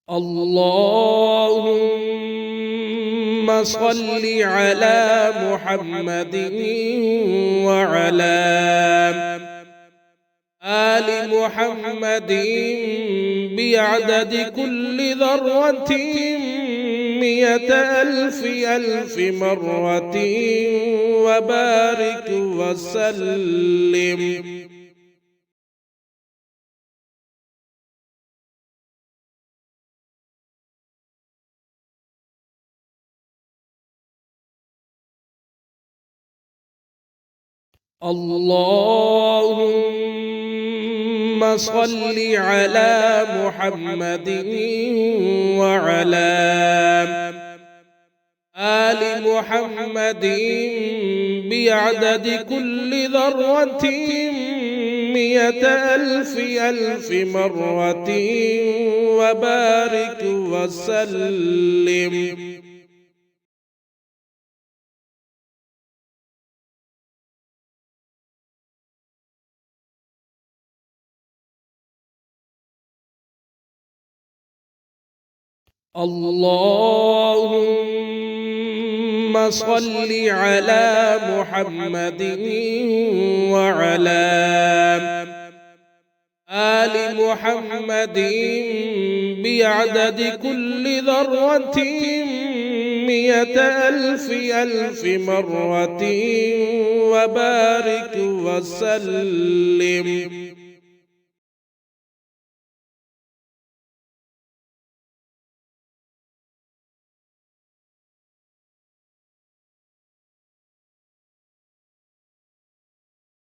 اللهم صل على محمد وعلى آل محمد بعدد كل ذرة 100,000,000 مرة وبارك وسلم. اللهم صل على محمد وعلى آل محمد بعدد كل ذرة 100,000,000 مرة وبارك وسلم. اللهم صل على محمد وعلى آل محمد بعدد كل ذرة 100,000,000 مرة وبارك وسلم.